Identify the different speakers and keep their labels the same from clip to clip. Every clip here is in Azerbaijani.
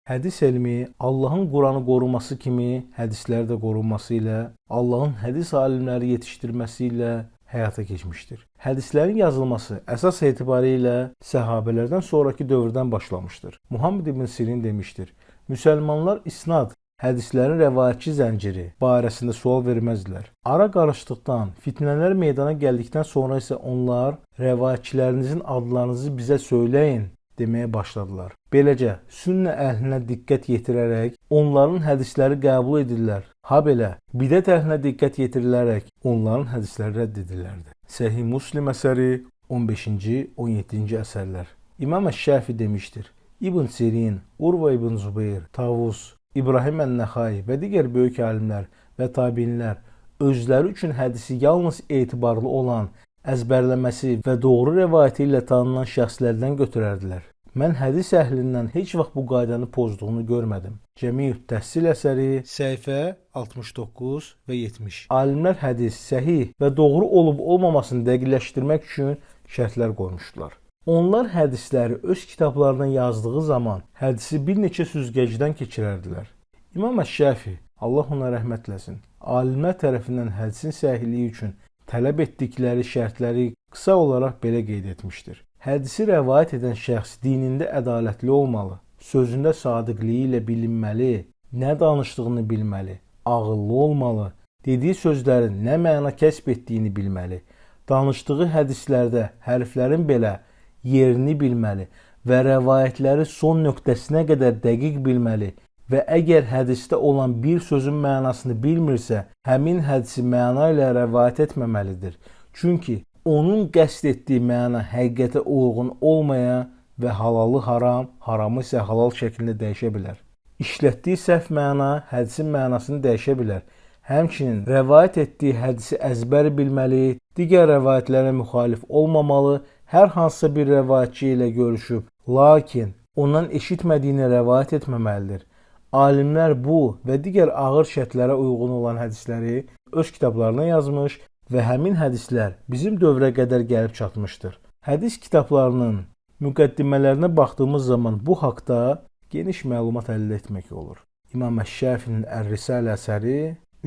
Speaker 1: Hədis elmi Allahın Quranı qoruması kimi hədisləri də qorunması ilə, Allahın hədis alimləri yetişdirməsi ilə həyata keçmişdir. Hədislərin yazılması əsas etibarilə səhabələrdən sonraki dövrdən başlamışdır. Muhammed ibn Sirin demişdir: Müsəlmanlar isnad, hədislərin rəvayətçi zənciri barəsində sual verməzdilər. Ara qarışdıqdan, fitnələr meydana gəldikdən sonra isə onlar rəvayətçilərinizin adlarınızı bizə söyləyin deməyə başladılar. Beləcə, sünnə əhlinə diqqət yetirərək onların hədisləri qəbul edirlər. Habelə, bidət əhlinə diqqət yetirilərək onların hədisləri rədd edilərdi. Səhih Müslim əsəri 15-ci, 17-ci əsərlər. İmam Əş-Şafi demişdir: İbn Sirin, Urva ibn Zubeyr, Tavus, İbrahim ən-Nəxai və digər böyük alimlər və tabiinlər özləri üçün hədisi yalnız etibarlı olan, əzbərləməsi və doğru rəvayəti ilə tanınan şəxslərdən götürərdilər. Mən hədis əhlindən heç vaxt bu qaydanı pozduğunu görmədim. Cəmiyyət Təhsil əsəri səhifə 69 və 70. Alimlər hədis səhih və doğru olub olmamasını dəqiqləşdirmək üçün şərtlər qoymuşdular. Onlar hədisləri öz kitablarına yazdığı zaman hədisi bir neçə süzgəcdən keçirərdilər. İmam Əş-Şafi, Allah ona rəhmət eləsin, alimlər tərəfindən hədisin səhihliyi üçün tələb etdikləri şərtləri qısa olaraq belə qeyd etmişdir. Hədisi rəvayət edən şəxs dinində ədalətli olmalı, sözündə sadiqliyi ilə bilinməli, nə danışdığını bilməli, ağıllı olmalı, dediyi sözlərin nə məna kəsb etdiyini bilməli, danışdığı hədislərdə hərflərin belə yerini bilməli və rəvayətləri son nöqtəsinə qədər dəqiq bilməli və əgər hədisdə olan bir sözün mənasını bilmirsə, həmin hədisi məna ilə rəvayət etməməlidir. Çünki onun qəsd etdiyi məna həqiqətə uyğun olmaya və halalı haram, haramı isə halal şəklində dəyişə bilər. İşlətdiyi səhv məna hədisin mənasını dəyişə bilər. Həmçinin rəvayət etdiyi hədisi əzbər bilməli, digər rəvayətlərə müxalif olmamalı, hər hansısa bir rəvayətçi ilə görüşüb, lakin ondan eşitmədiyini rəvayət etməməlidir. Alimlər bu və digər ağır şərtlərə uyğun olan hədisləri öz kitablarına yazmış və həmin hədislər bizim dövrə qədər gəlib çatmışdır. Hədis kitablarının müqəddimələrinə baxdığımız zaman bu haqda geniş məlumat əldə etmək olur. İmam Əş-Şafinin Ər-Risalə əsəri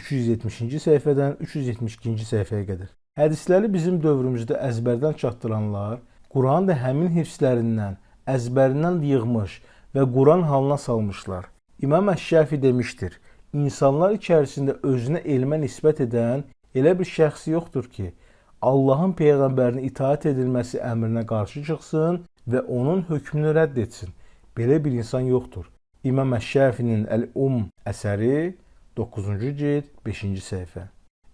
Speaker 1: 370-ci səhifədən 372-ci səhifəyə qədər. Hədisləri bizim dövrümüzdə əzbərdən çatdıranlar Quranı da həmin hifzlərindən, əzbərindən yığmış və Quran halına salmışlar. İmam Əş-Şafi demişdir: İnsanlar içərisində özünə elmə nisbət edən elə bir şəxs yoxdur ki, Allahın Peyğəmbərinə itaat edilməsi əmrinə qarşı çıxsın və onun hökmünü rədd etsin. Belə bir insan yoxdur. İmam Əş-Şafinin Əl-Umm əsəri 9-cu cild 5-ci səhifə.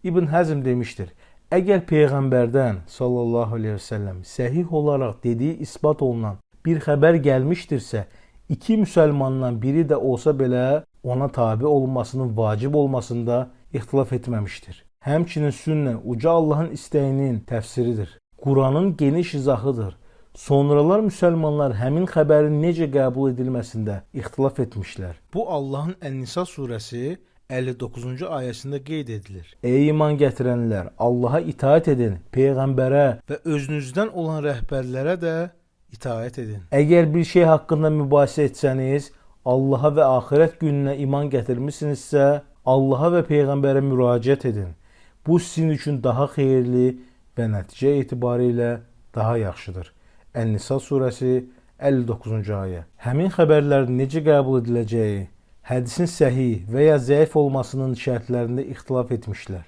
Speaker 1: İbn Həzm demişdir: Əgər Peyğəmbərdən sallallahu aleyhi və səlləm səhih olaraq dediyi isbat olunan bir xəbər gəlmişdirsə, iki müsəlmandan biri də olsa belə ona tabi olunmasının vacib olmasında ixtilaf etməmişdir. Həmçinin sünnə uca Allahın istəyinin təfsiridir. Quranın geniş izahıdır. Sonralar müsəlmanlar həmin xəbərin necə qəbul edilməsində ixtilaf etmişlər. Bu Allahın Ən-Nisa surəsi 59-cu ayəsində qeyd edilir. Ey iman gətirənlər, Allaha itaat edin, Peyğəmbərə və özünüzdən olan rəhbərlərə də itaat edin. Əgər bir şey haqqında mübahisə etsəniz, Allaha və axirət gününə iman gətirmisinizsə, Allaha və Peyğəmbərə müraciət edin. Bu sizin üçün daha xeyirli və nəticə etibarilə daha yaxşıdır. Ən-Nisa surəsi 59-cu ayə. Həmin xəbərlərin necə qəbul ediləcəyi, hədisin səhih və ya zəif olmasının şərtlərində ixtilaf etmişlər.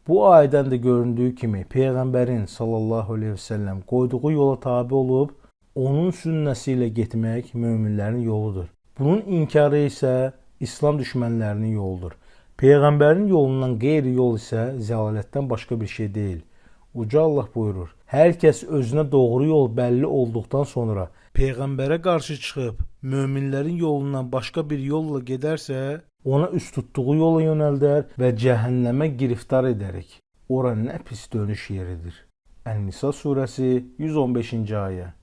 Speaker 1: Bu ayədən də göründüyü kimi Peyğəmbərin sallallahu aleyhi və səlləm qoyduğu yola tabi olub, onun sünnəsi ilə getmək möminlərin yoludur. Bunun inkarı isə İslam düşmənlərinin yoludur. Peyğəmbərin yolundan qeyri yol isə zəlalətdən başqa bir şey deyil. Uca Allah buyurur: Hər kəs özünə doğru yol bəlli olduqdan sonra Peyğəmbərə qarşı çıxıb möminlərin yolundan başqa bir yolla gedərsə, ona üst tutduğu yola yönəldər və cəhənnəmə giriftar edərik. Ora nə pis dönüş yeridir. Ən-Nisa surəsi 115-ci ayə.